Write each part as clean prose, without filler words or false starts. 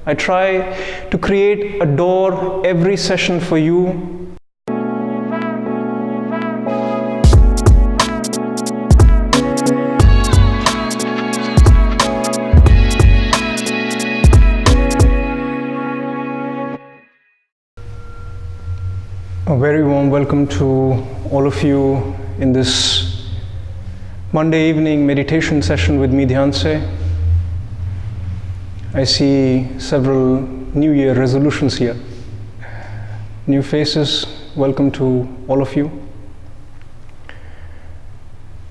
I try to create a door every session for you. A very warm welcome to all of you in this Monday evening meditation session with me, Dhyanse. I see several New Year resolutions here. New faces, welcome to all of you.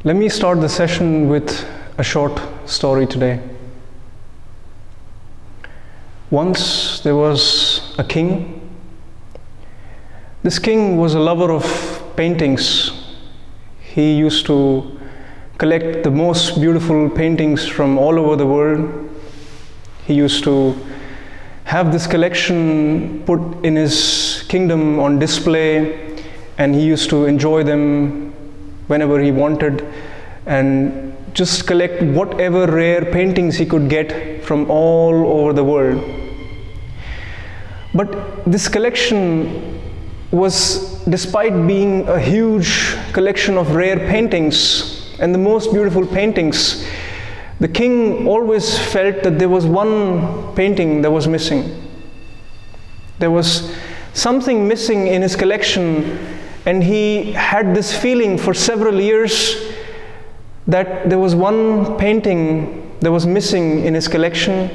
Let me start the session with a short story today. Once there was a king. This king was a lover of paintings. He used to collect the most beautiful paintings from all over the world. He used to have this collection put in his kingdom on display, and he used to enjoy them whenever he wanted and just collect whatever rare paintings he could get from all over the world. But this collection was, despite being a huge collection of rare paintings and the most beautiful paintings, the king always felt that there was one painting that was missing. There was something missing in his collection, and he had this feeling for several years that there was one painting that was missing in his collection,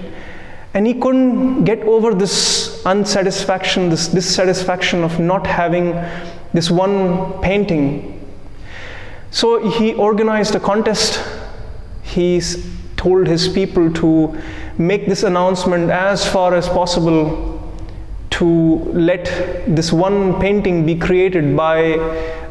and he couldn't get over this unsatisfaction, this dissatisfaction of not having this one painting. So he organized a contest. He told his people to make this announcement as far as possible to let this one painting be created by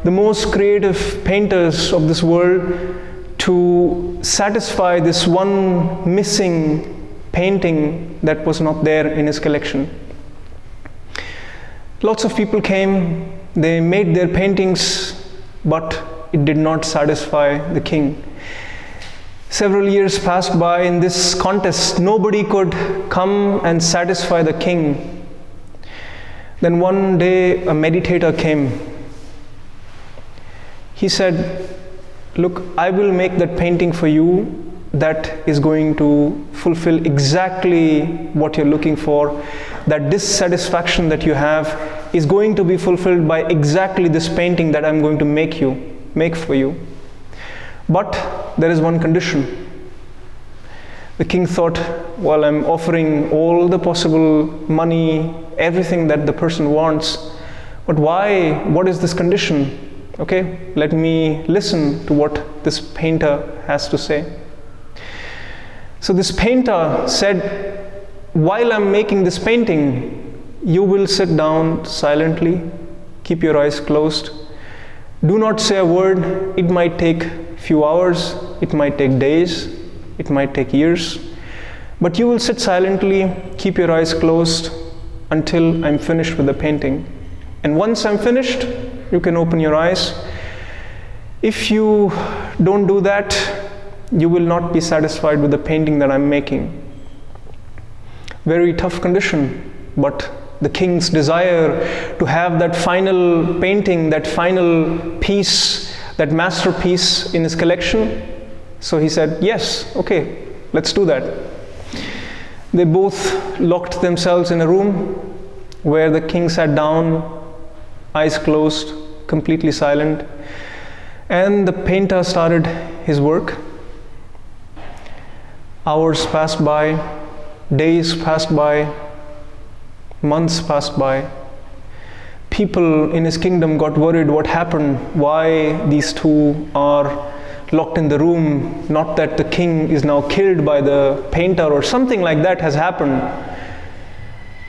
the most creative painters of this world to satisfy this one missing painting that was not there in his collection. Lots of people came, they made their paintings, but it did not satisfy the king. Several years passed by in this contest. Nobody could come and satisfy the king. Then one day a meditator came. He said, "Look, I will make that painting for you that is going to fulfill exactly what you're looking for. That dissatisfaction that you have is going to be fulfilled by exactly this painting that I'm going to make for you. But there is one condition." The king thought, well, I'm offering all the possible money, everything that the person wants, but why? What is this condition? Okay, let me listen to what this painter has to say. So this painter said, while I'm making this painting, you will sit down silently, keep your eyes closed, do not say a word. It might take a few hours, it might take days, it might take years, but you will sit silently, keep your eyes closed until I'm finished with the painting. And once I'm finished, you can open your eyes. If you don't do that, you will not be satisfied with the painting that I'm making. Very tough condition, but the king's desire to have that final painting, that final piece, that masterpiece in his collection. So he said, yes, okay, let's do that. They both locked themselves in a room where the king sat down, eyes closed, completely silent, and the painter started his work. Hours passed by, days passed by, months passed by. People in his kingdom got worried what happened, why these two are locked in the room, not that the king is now killed by the painter or something like that has happened.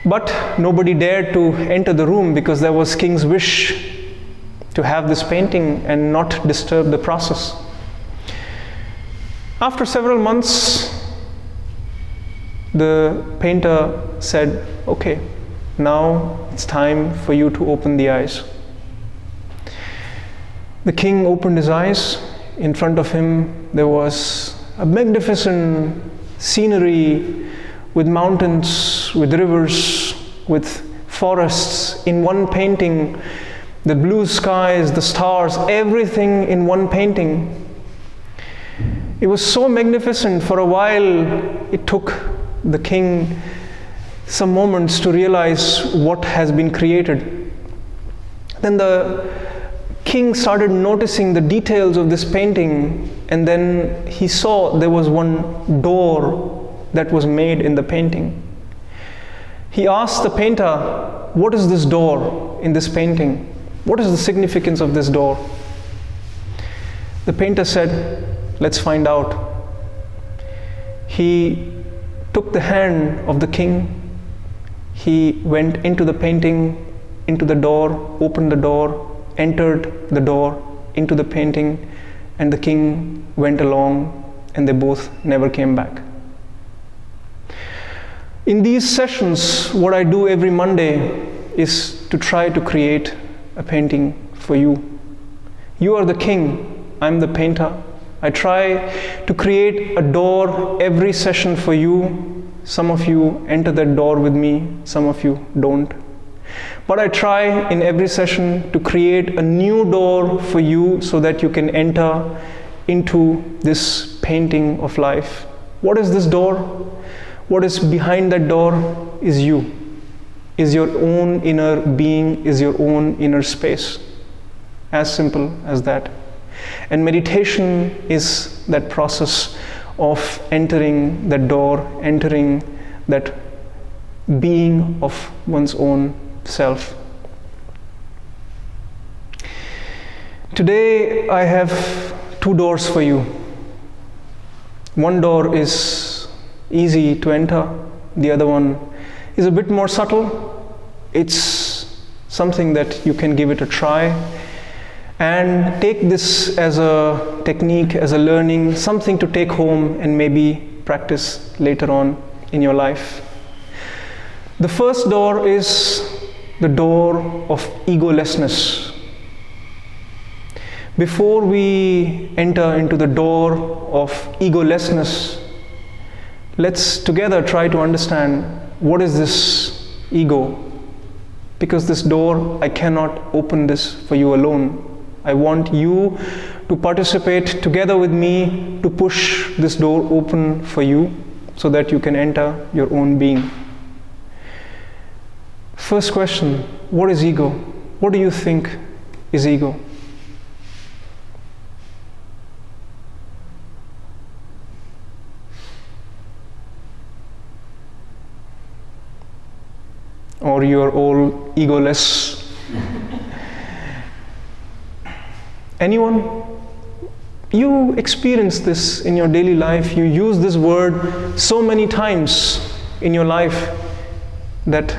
But nobody dared to enter the room because there was king's wish to have this painting and not disturb the process. After several months, the painter said, okay, now it's time for you to open the eyes. The king opened his eyes. In front of him there was a magnificent scenery with mountains mountains, with rivers, with forests in one painting, the blue skies, the stars, everything in one painting. It was so magnificent. For a while, it took the king some moments to realize what has been created. Then the king started noticing the details of this painting, and then he saw there was one door that was made in the painting. He asked the painter, "What is this door in this painting? What is the significance of this door?" The painter said, "Let's find out." He took the hand of the king. He went into the painting, into the door, opened the door, entered the door, into the painting, and the king went along, and they both never came back. In these sessions, what I do every Monday is to try to create a painting for you. You are the king, I'm the painter. I try to create a door every session for you. Some of you enter that door with me, some of you don't. But I try in every session to create a new door for you so that you can enter into this painting of life. What is this door? What is behind that door is you, is your own inner being, is your own inner space. As simple as that. And meditation is that process of entering that door, entering that being of one's own self. Today I have two doors for you. One door is easy to enter, the other one is a bit more subtle. It's something that you can give it a try and take this as a technique, as a learning, something to take home and maybe practice later on in your life. The first door is the door of egolessness. Before we enter into the door of egolessness, let's together try to understand what is this ego. Because this door, I cannot open this for you alone. I want you to participate together with me to push this door open for you so that you can enter your own being. First question, what is ego? What do you think is ego? Or you're all egoless? Anyone? You experience this in your daily life. You use this word so many times in your life that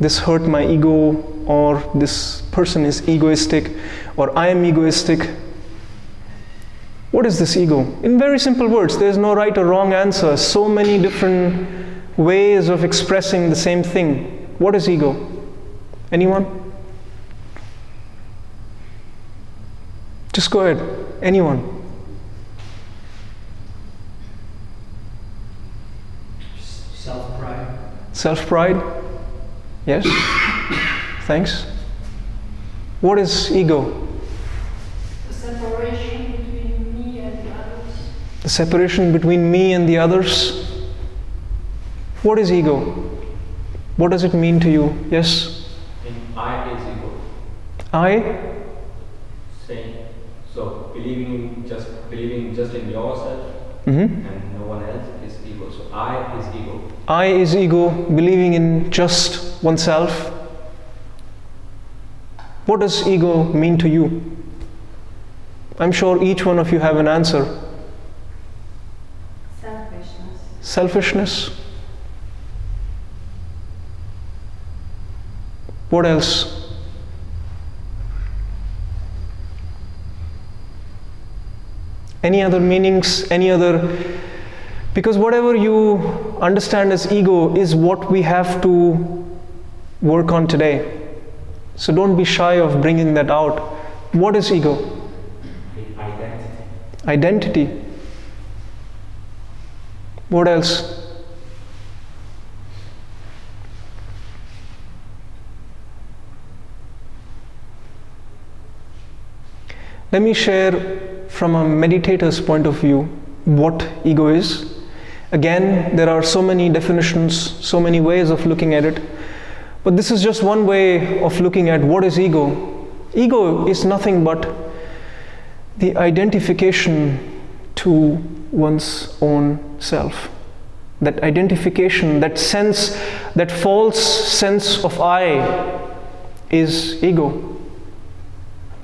this hurt my ego, or this person is egoistic, or I am egoistic. What is this ego? In very simple words, there's no right or wrong answer. So many different ways of expressing the same thing. What is ego? Anyone? Just go ahead. Anyone? Self-pride. Self-pride? Yes? Thanks. What is ego? The separation between me and the others. The separation between me and the others? What is ego? What does it mean to you? Yes? I is ego. I? Saying, so believing just in yourself and no one else is ego. So I is ego. I is ego, believing in just oneself. What does ego mean to you? I'm sure each one of you have an answer. Selfishness. Selfishness. What else? Any other meanings? Any other? Because whatever you understand as ego is what we have to work on today. So don't be shy of bringing that out. What is ego? Identity. Identity. What else? Let me share from a meditator's point of view what ego is. Again, there are so many definitions, so many ways of looking at it, but this is just one way of looking at what is ego. Ego is nothing but the identification to one's own self. That identification, that sense, that false sense of I is ego.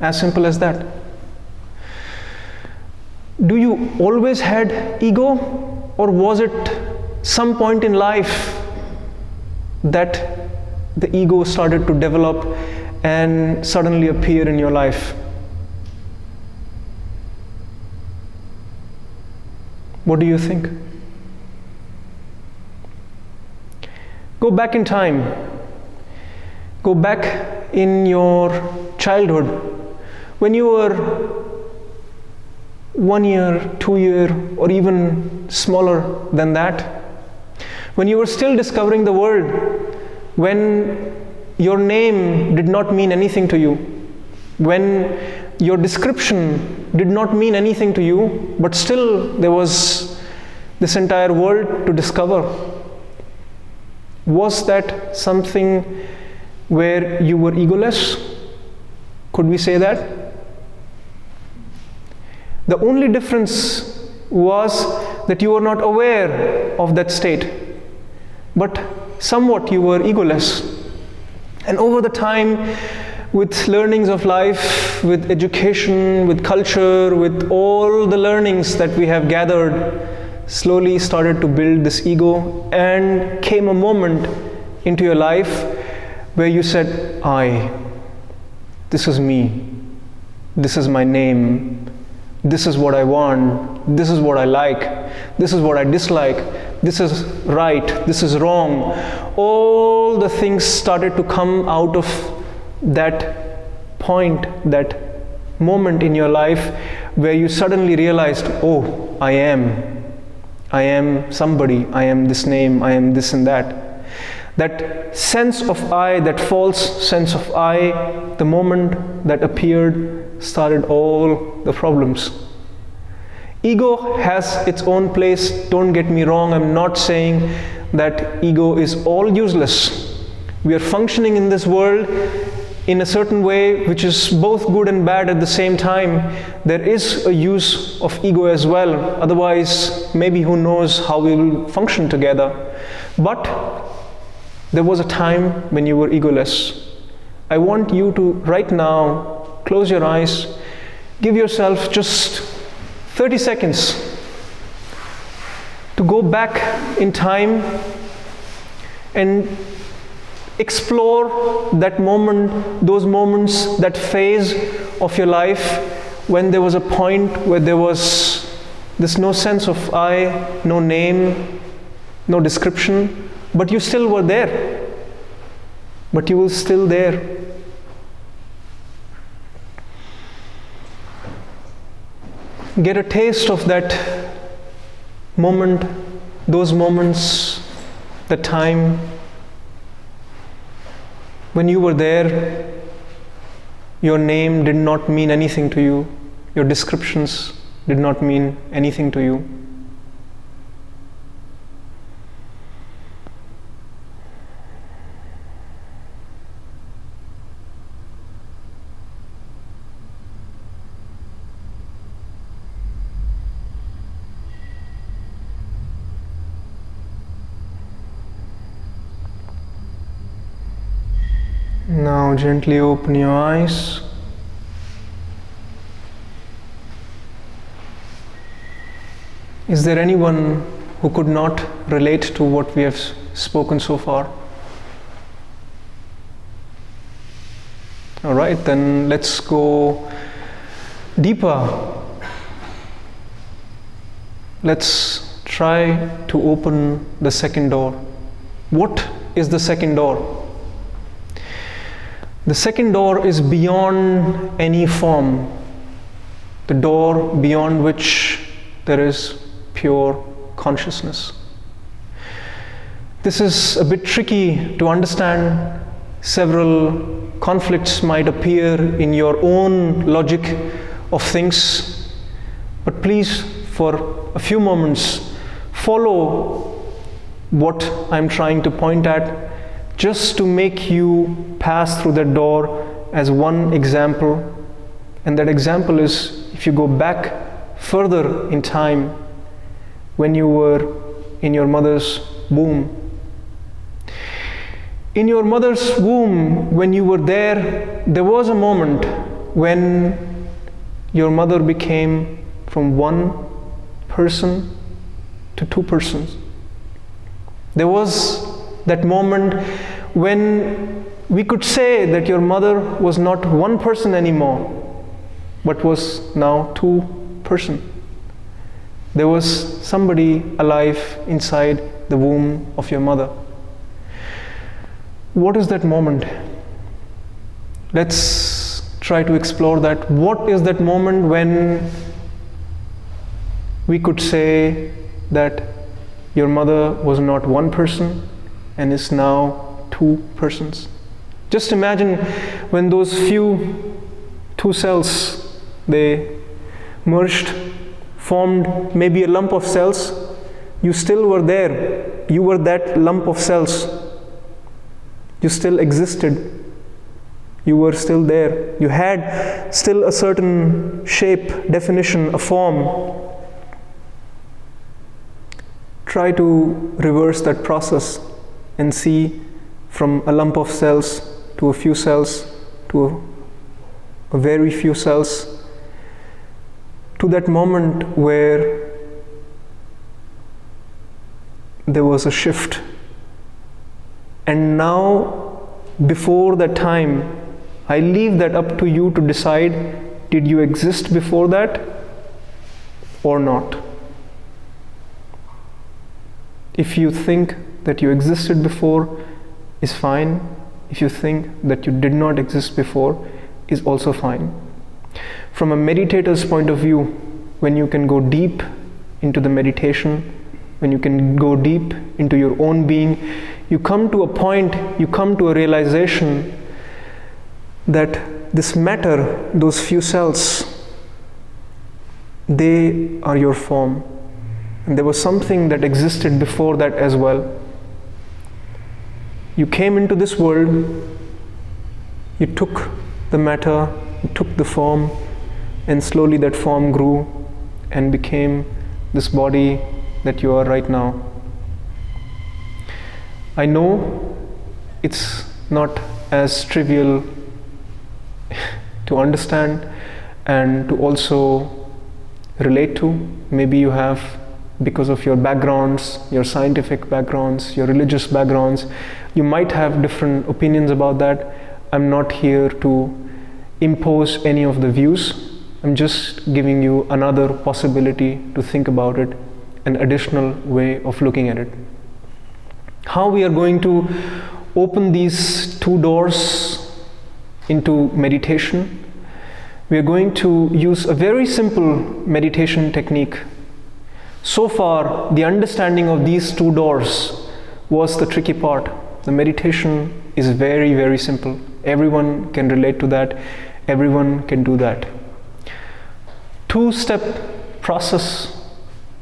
As simple as that. Do you always had ego, or was it some point in life that the ego started to develop and suddenly appear in your life? What do you think? Go back in time. Go back in your childhood. When you were 1 year, 2 year, or even smaller than that. When you were still discovering the world. When your name did not mean anything to you. When your description did not mean anything to you, but still there was this entire world to discover. Was that something where you were egoless? Could we say that? The only difference was that you were not aware of that state, but somewhat you were egoless. And over the time, with learnings of life, with education, with culture, with all the learnings that we have gathered, slowly started to build this ego, and came a moment into your life where you said, I, this is me, this is my name, this is what I want, this is what I like, this is what I dislike, this is right, this is wrong. All the things started to come out of that point, that moment in your life where you suddenly realized, oh, I am somebody, I am this name, I am this and that. That sense of I, that false sense of I, the moment that appeared, started all the problems. Ego has its own place, don't get me wrong, I'm not saying that ego is all useless. We are functioning in this world in a certain way which is both good and bad at the same time. There is a use of ego as well, otherwise maybe who knows how we will function together. But there was a time when you were egoless. I want you to right now close your eyes, give yourself just 30 seconds to go back in time and explore that moment, those moments, that phase of your life when there was a point where there was this no sense of I, no name, no description, but you still were there. But you were still there. Get a taste of that moment, those moments, the time when you were there. Your name did not mean anything to you. Your descriptions did not mean anything to you. Now gently open your eyes. Is there anyone who could not relate to what we have spoken so far? All right, then let's go deeper. Let's try to open the second door. What is the second door? The second door is beyond any form, the door beyond which there is pure consciousness. This is a bit tricky to understand. Several conflicts might appear in your own logic of things. But please, for a few moments, follow what I'm trying to point at, just to make you pass through that door as one example. And that example is, if you go back further in time, when you were in your mother's womb. In your mother's womb, when you were there, there was a moment when your mother became from one person to two persons. There was that moment when we could say that your mother was not one person anymore, but was now two person. There was somebody alive inside the womb of your mother. What is that moment? Let's try to explore that. What is that moment when we could say that your mother was not one person and is now two persons? Just imagine when those two cells, they merged, formed maybe a lump of cells. You still were there. You were that lump of cells. You still existed. You were still there. You had still a certain shape, definition, a form. Try to reverse that process and see from a lump of cells to a few cells to a very few cells, to that moment where there was a shift. And now, before that time, I leave that up to you to decide, did you exist before that or not? If you think that you existed before, is fine. If you think that you did not exist before, is also fine. From a meditator's point of view, when you can go deep into the meditation, when you can go deep into your own being, you come to a point, you come to a realization that this matter, those few cells, they are your form. And there was something that existed before that as well. You came into this world, you took the matter, you took the form, and slowly that form grew and became this body that you are right now. I know it's not as trivial to understand and to also relate to. Maybe you have, because of your backgrounds, your scientific backgrounds, your religious backgrounds, you might have different opinions about that. I'm not here to impose any of the views. I'm just giving you another possibility to think about it, an additional way of looking at it. How we are going to open these two doors into meditation? We are going to use a very simple meditation technique. So far, the understanding of these two doors was the tricky part. The meditation is very, very simple. Everyone can relate to that. Everyone can do that. Two-step process.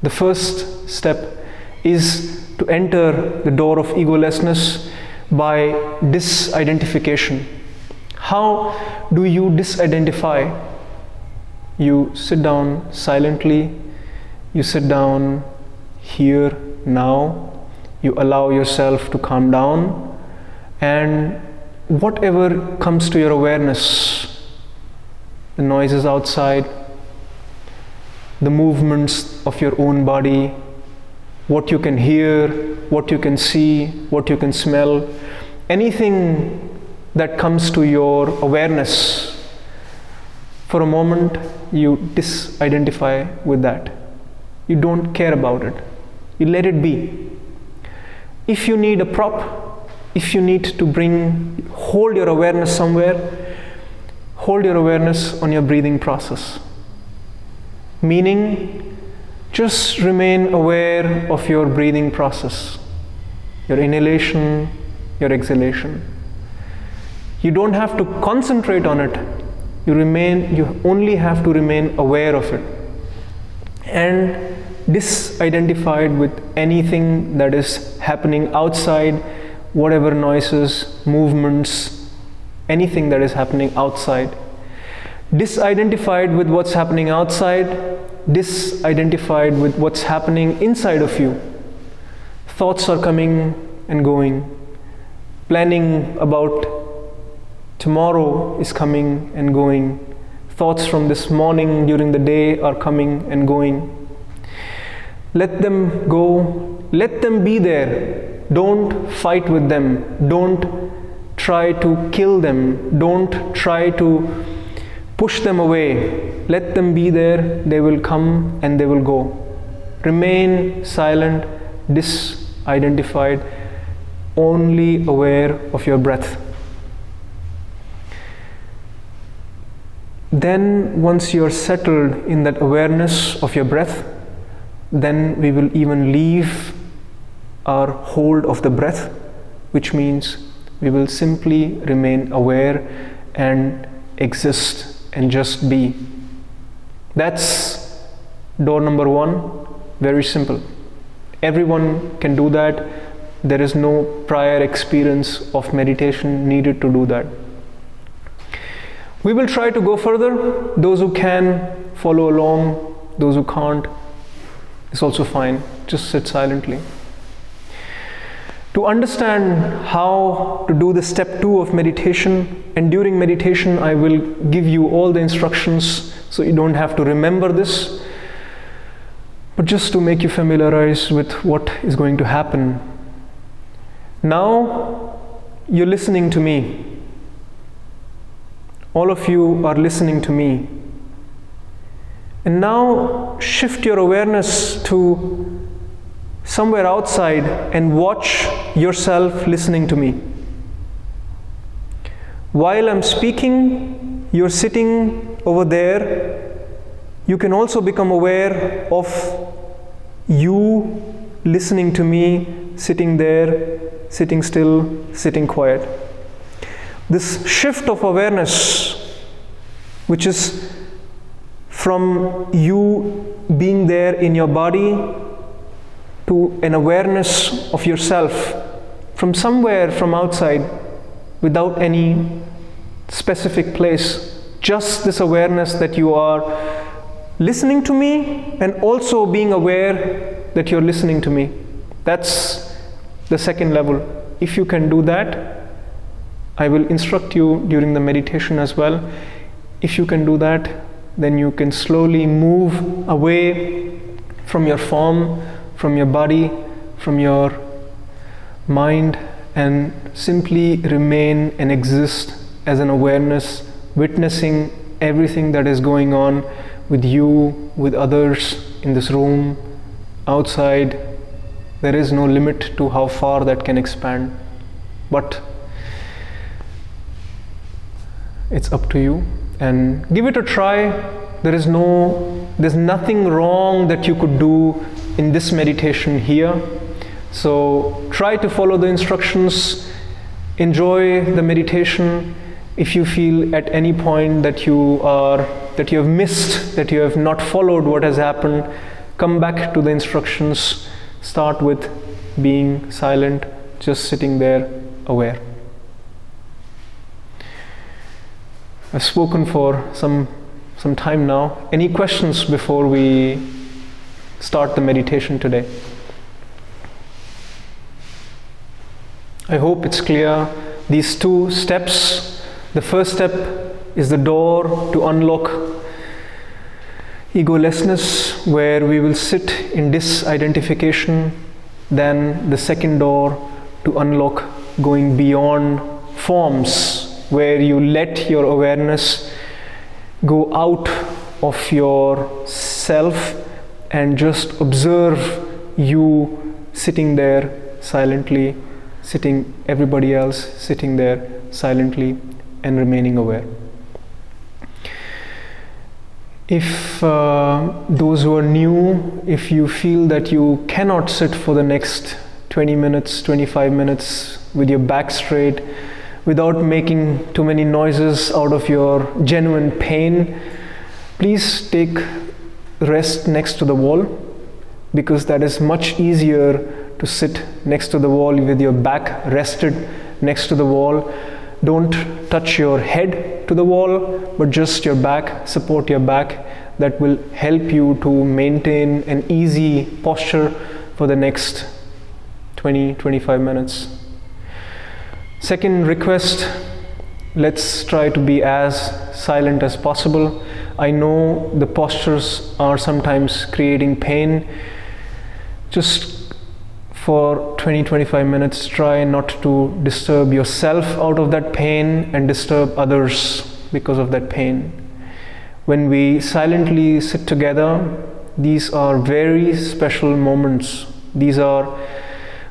The first step is to enter the door of egolessness by disidentification. How do you disidentify? You sit down silently. You sit down here now. You allow yourself to calm down, and whatever comes to your awareness, the noises outside, the movements of your own body, what you can hear, what you can see, what you can smell, anything that comes to your awareness, for a moment you disidentify with that. You don't care about it. You let it be. If you need a prop, if you need to hold your awareness somewhere, hold your awareness on your breathing process. Meaning, just remain aware of your breathing process, your inhalation, your exhalation. You don't have to concentrate on it. You only have to remain aware of it. And disidentified with anything that is happening outside, whatever noises, movements, anything that is happening outside. Disidentified with what's happening outside, disidentified with what's happening inside of you. Thoughts are coming and going. Planning about tomorrow is coming and going. Thoughts from this morning during the day are coming and going. Let them go. Let them be there. Don't fight with them. Don't try to kill them. Don't try to push them away. Let them be there. They will come and they will go. Remain silent, disidentified, only aware of your breath. Then once you're settled in that awareness of your breath, then we will even leave our hold of the breath, which means we will simply remain aware and exist and just be. That's door number 1, very simple. Everyone can do that. There is no prior experience of meditation needed to do that. We will try to go further. Those who can follow along, those who can't, it's also fine. Just sit silently. To understand how to do the step 2 of meditation, and during meditation I will give you all the instructions so you don't have to remember this, but just to make you familiarize with what is going to happen. Now you're listening to me. All of you are listening to me. And now shift your awareness to somewhere outside and watch yourself listening to me. While I'm speaking, you're sitting over there. You can also become aware of you listening to me, sitting there, sitting still, sitting quiet. This shift of awareness, which is from you being there in your body to an awareness of yourself from somewhere from outside without any specific place, just this awareness that you are listening to me and also being aware that you're listening to me. That's the second level. If you can do that, I will instruct you during the meditation as well. If you can do that, then you can slowly move away from your form, from your body, from your mind, and simply remain and exist as an awareness, witnessing everything that is going on with you, with others in this room, outside. There is no limit to how far that can expand, but it's up to you, and give it a try. There's nothing wrong that you could do in this meditation here. So try to follow the instructions, enjoy the meditation. If you feel at any point that you have missed, that you have not followed what has happened, come back to the instructions. Start with being silent, just sitting there, aware. I've spoken for some time now. Any questions before we start the meditation today? I hope it's clear. These 2 steps. The first step is the door to unlock egolessness, where we will sit in disidentification. Then the second door to unlock going beyond forms, where you let your awareness go out of your self and just observe you sitting there silently, sitting everybody else sitting there silently and remaining aware. If those who are new, if you feel that you cannot sit for the next 20 minutes, 25 minutes with your back straight, without making too many noises out of your genuine pain, please take rest next to the wall, because that is much easier to sit next to the wall with your back rested next to the wall. Don't touch your head to the wall, but just your back, support your back. That will help you to maintain an easy posture for the next 20-25 minutes. Second request, let's try to be as silent as possible. I know the postures are sometimes creating pain. Just for 20-25 minutes, try not to disturb yourself out of that pain and disturb others because of that pain. When we silently sit together, these are very special moments. These are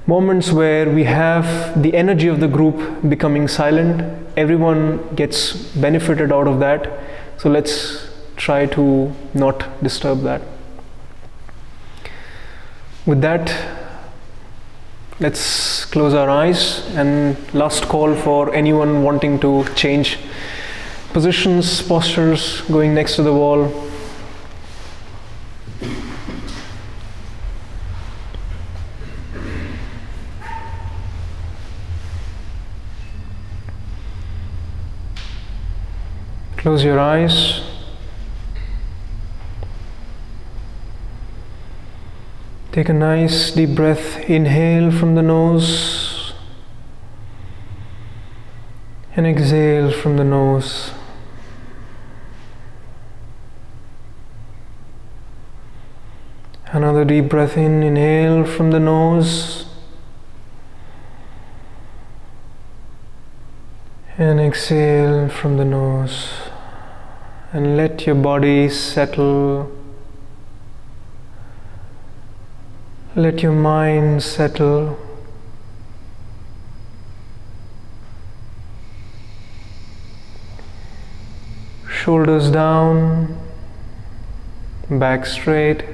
moments where we have the energy of the group becoming silent. Everyone gets benefited out of that. So let's try to not disturb that. With that, let's close our eyes, and last call for anyone wanting to change positions, postures, going next to the wall. Close your eyes. Take a nice deep breath. Inhale from the nose and exhale from the nose. Another deep breath in. Inhale from the nose and exhale from the nose. And let your body settle. Let your mind settle. Shoulders down, back straight.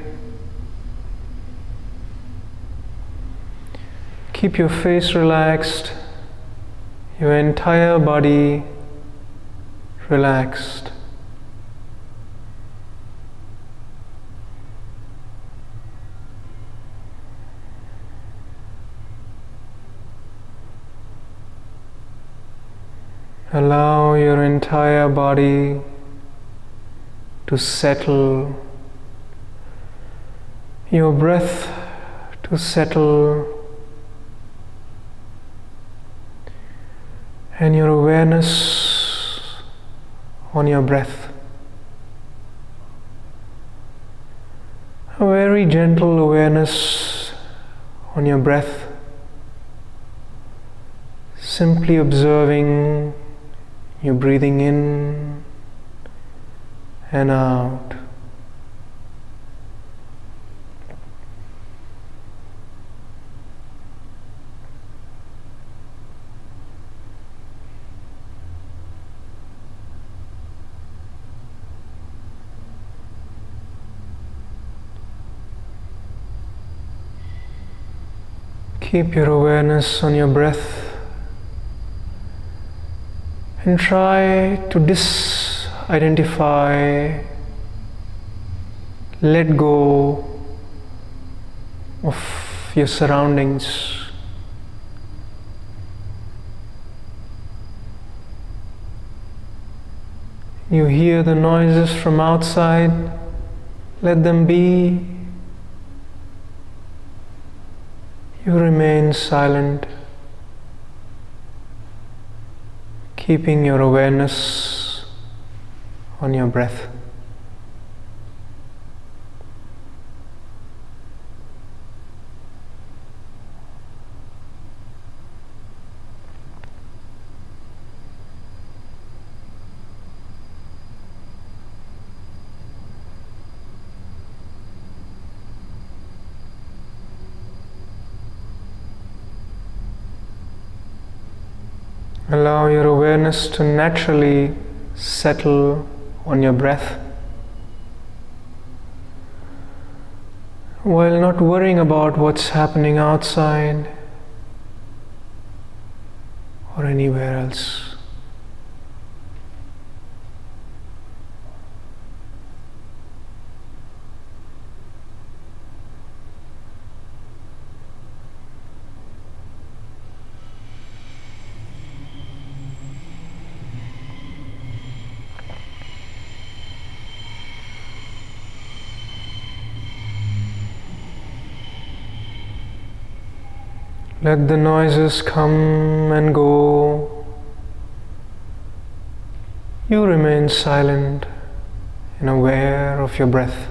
Keep your face relaxed, your entire body relaxed. Allow your entire body to settle, your breath to settle, and your awareness on your breath. A very gentle awareness on your breath, simply observing you breathing in and out. Keep your awareness on your breath. And try to disidentify, let go of your surroundings. You hear the noises from outside, let them be. You remain silent, keeping your awareness on your breath. Allow your awareness to naturally settle on your breath, while not worrying about what's happening outside or anywhere else. Let the noises come and go. You remain silent and aware of your breath.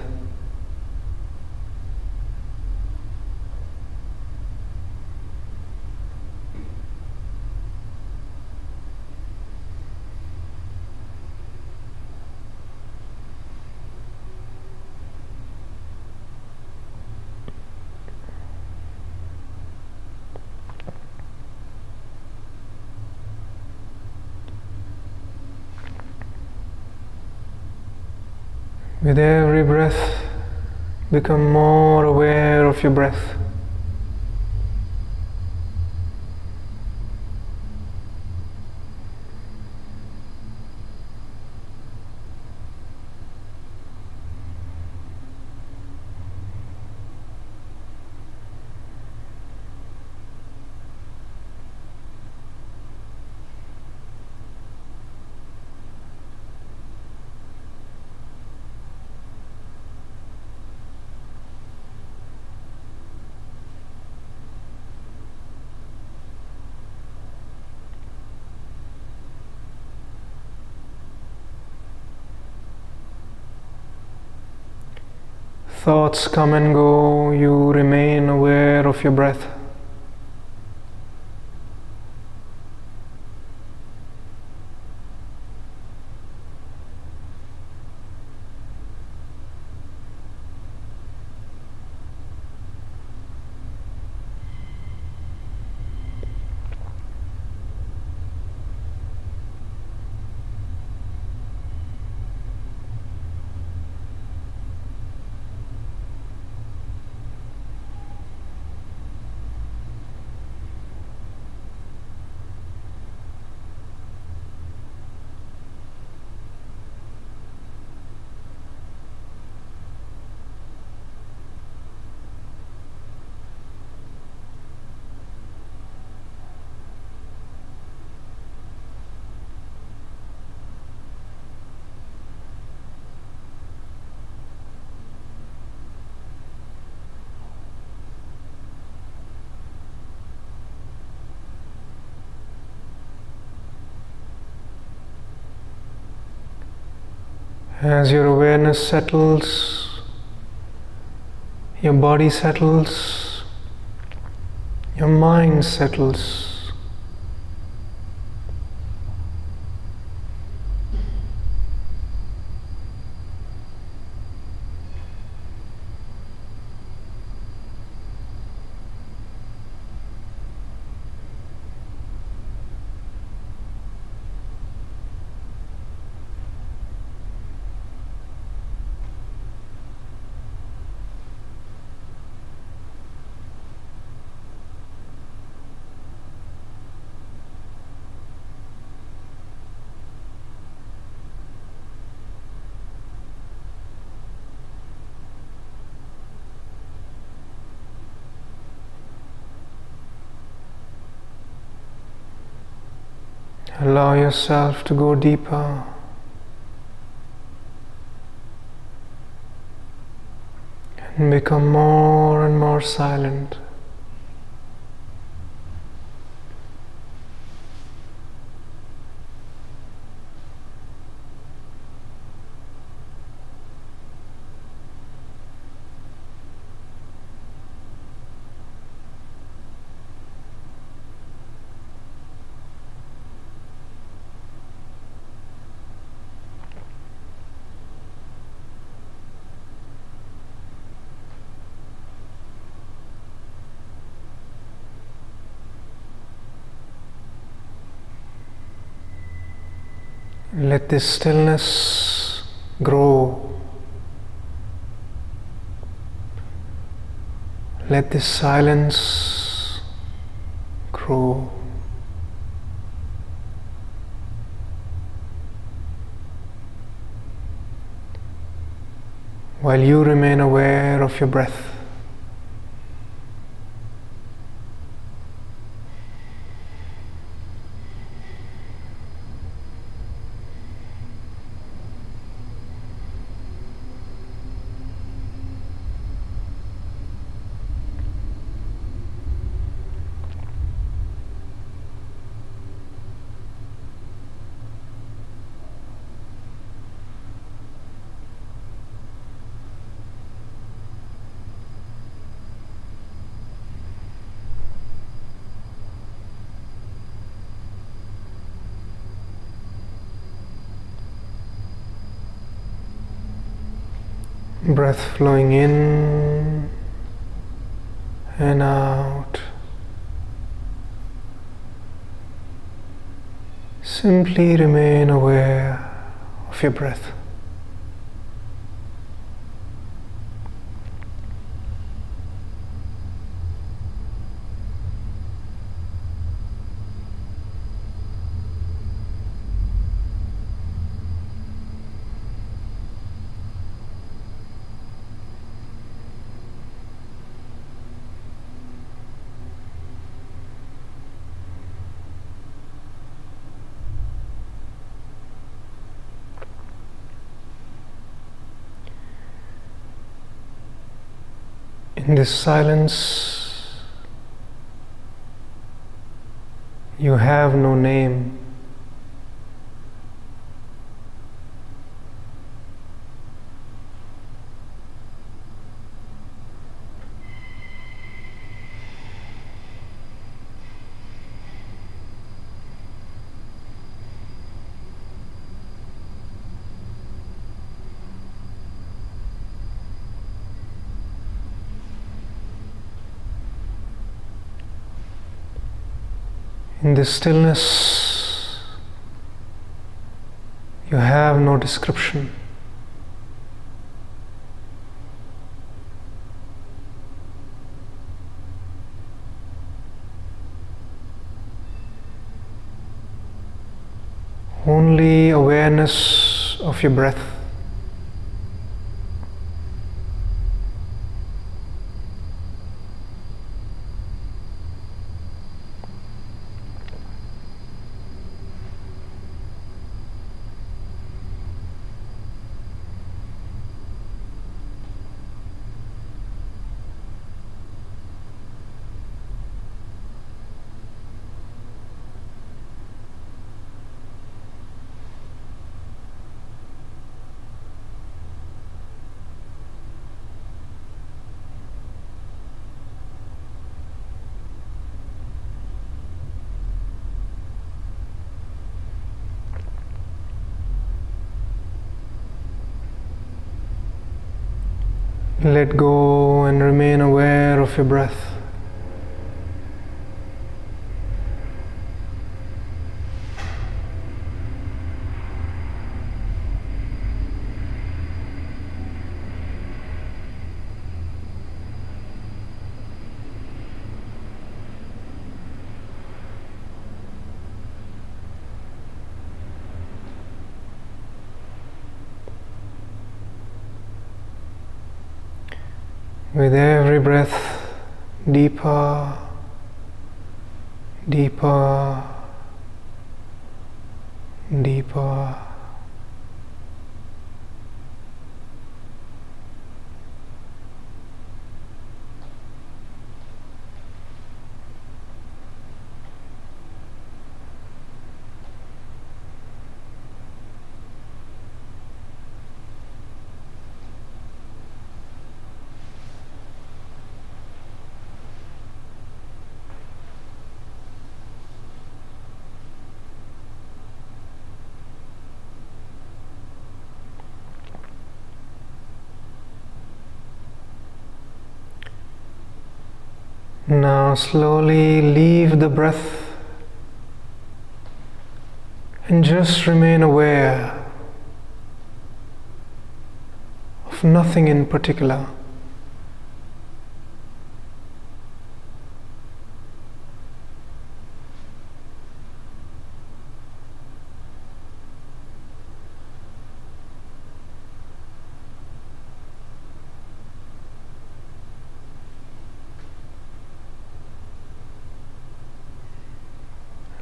With every breath, become more aware of your breath. Thoughts come and go, you remain aware of your breath. As your awareness settles, your body settles, your mind settles. Allow yourself to go deeper. And become more and more silent. Let this stillness grow. Let this silence grow. while you remain aware of your breath. Breath flowing in and out. Simply remain aware of your breath. In this silence, you have no name. In this stillness, you have no description. Only awareness of your breath. Let go and remain aware of your breath. With every breath, deeper, deeper, deeper. Now slowly leave the breath and just remain aware of nothing in particular.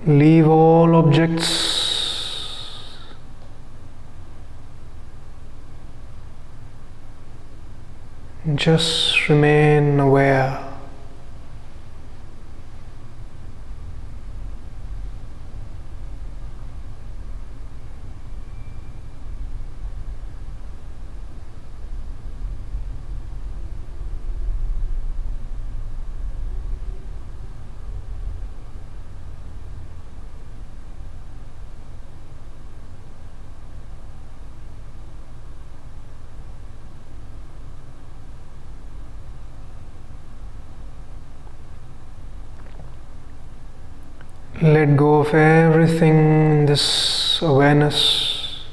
Leave all objects. Just remain aware. Let go of everything in this awareness,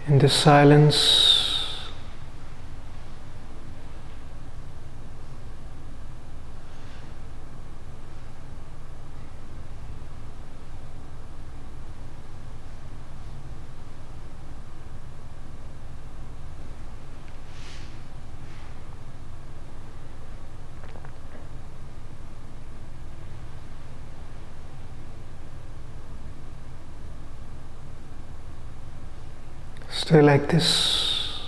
in this silence. Stay like this.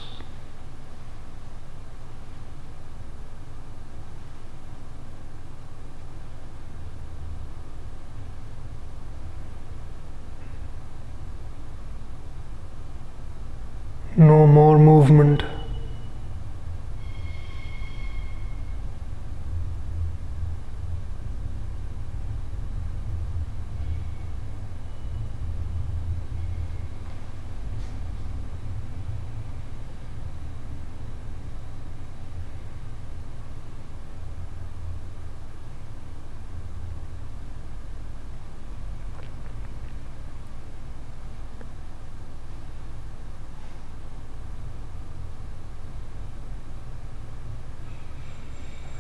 No more movement.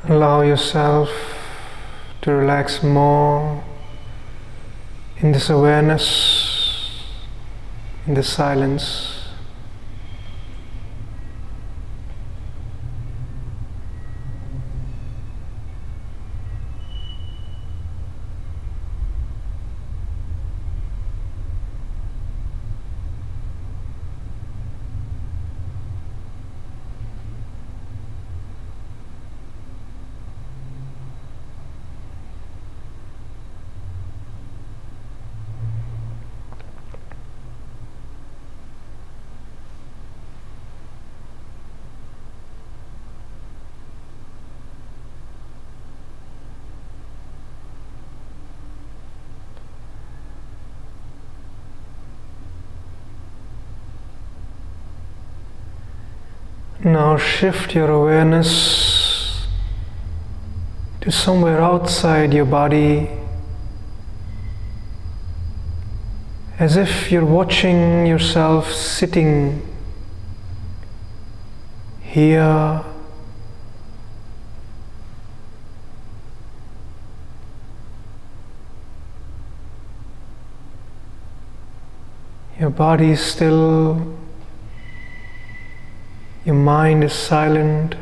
Allow yourself to relax more in this awareness, in the silence. Now shift your awareness to somewhere outside your body, as if you're watching yourself sitting here, your body is still, your mind is silent,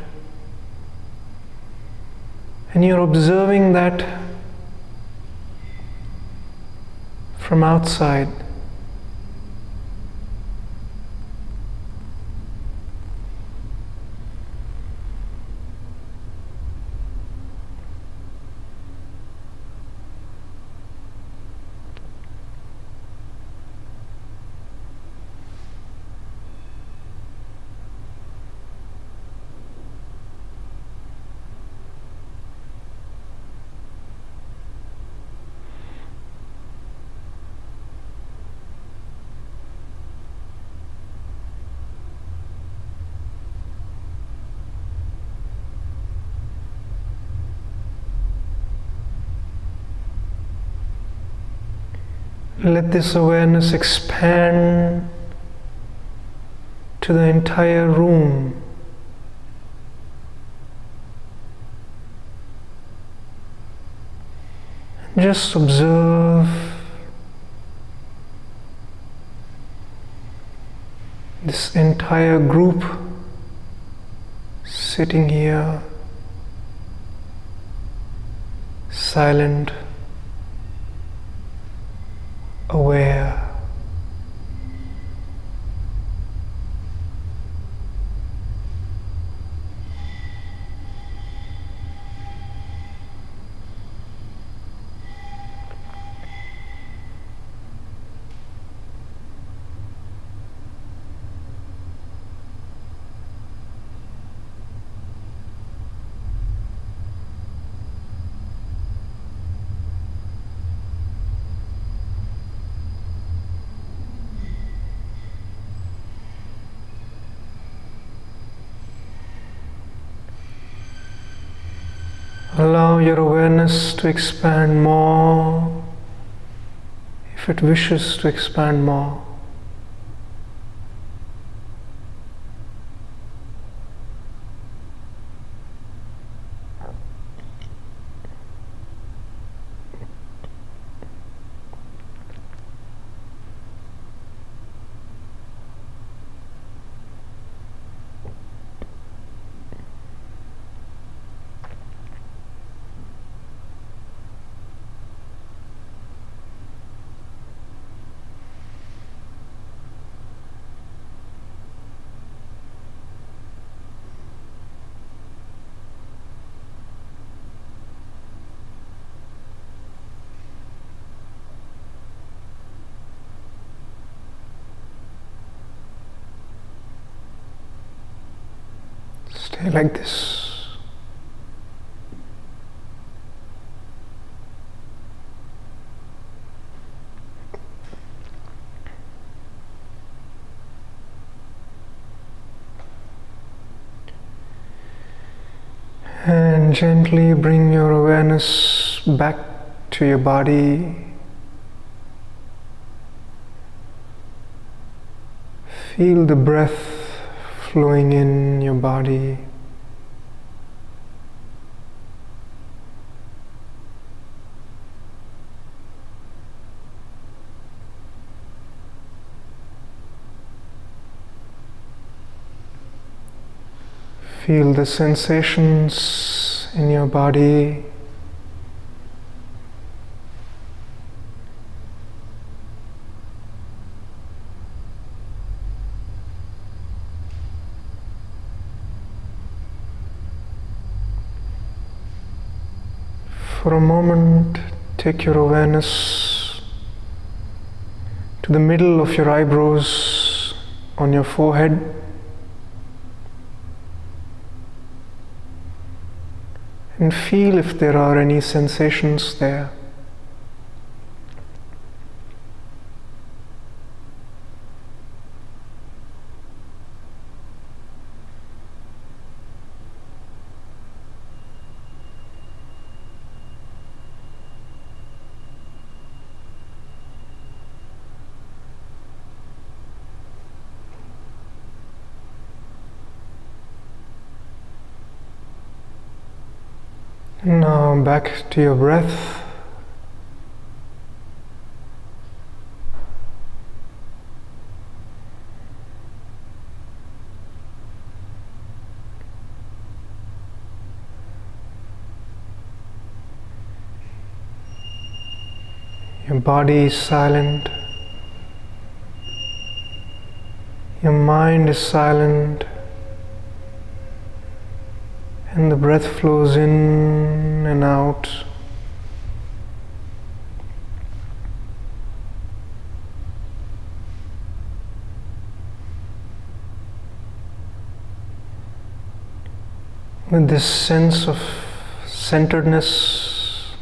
and you're observing that from outside. Let this awareness expand to the entire room. Just observe this entire group sitting here, silent, aware. Allow your awareness to expand more if it wishes to expand more. Stay like this. And gently bring your awareness back to your body. Feel the breath flowing in your body. Feel the sensations in your body. For a moment, take your awareness to the middle of your eyebrows on your forehead. And feel if there are any sensations there. Now back to your breath. Your body is silent. Your mind is silent. And the breath flows in and out. With this sense of centeredness,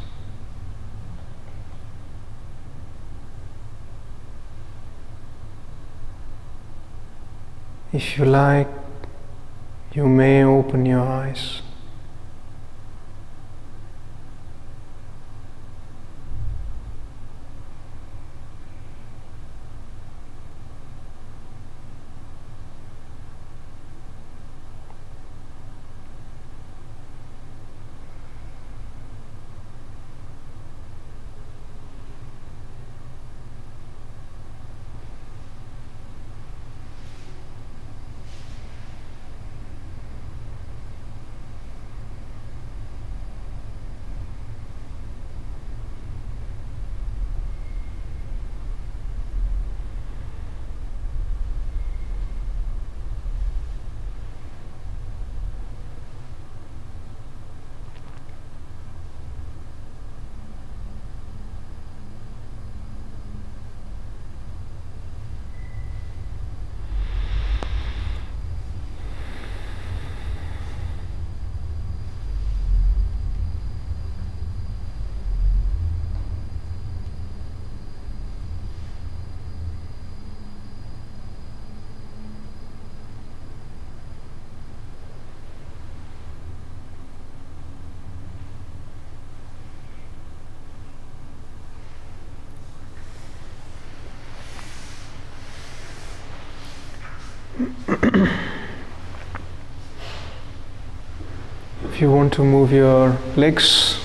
if you like, you may open your eyes. If you want to move your legs,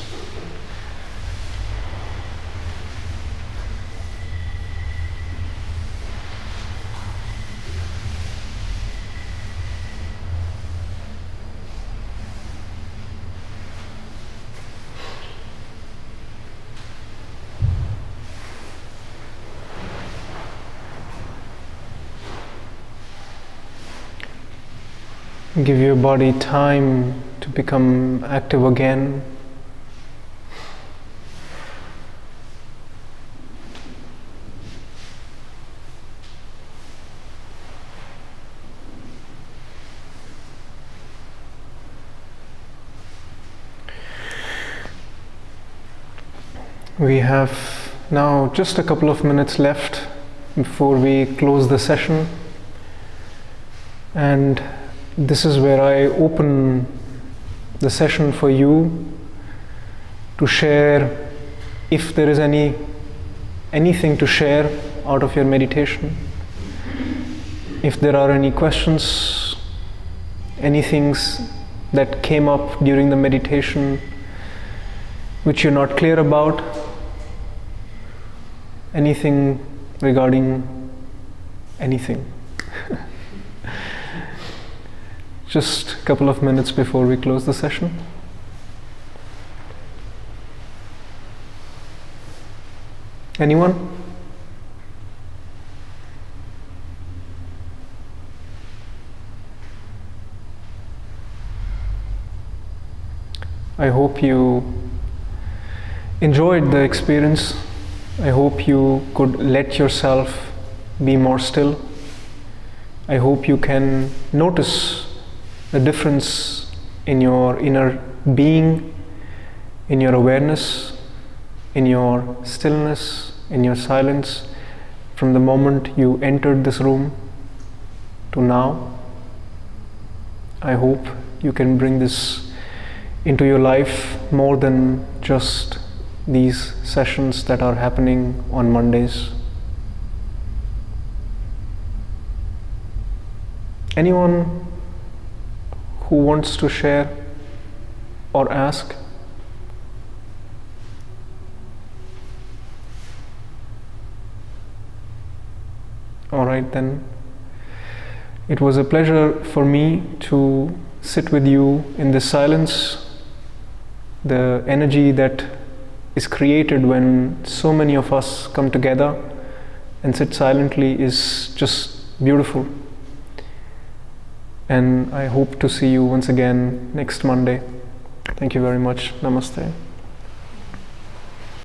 give your body time to become active again. We have now just a couple of minutes left before we close the session, and this is where I open the session for you to share, if there is anything to share out of your meditation. If there are any questions, any things that came up during the meditation which you're not clear about, anything regarding anything. Just a couple of minutes before we close the session. Anyone? I hope you enjoyed the experience. I hope you could let yourself be more still. I hope you can notice the difference in your inner being, in your awareness, in your stillness, in your silence, from the moment you entered this room to now. I hope you can bring this into your life more than just these sessions that are happening on Mondays. Anyone who wants to share or ask? All right then. It was a pleasure for me to sit with you in this silence. The energy that is created when so many of us come together and sit silently is just beautiful. And I hope to see you once again next Monday. Thank you very much. Namaste.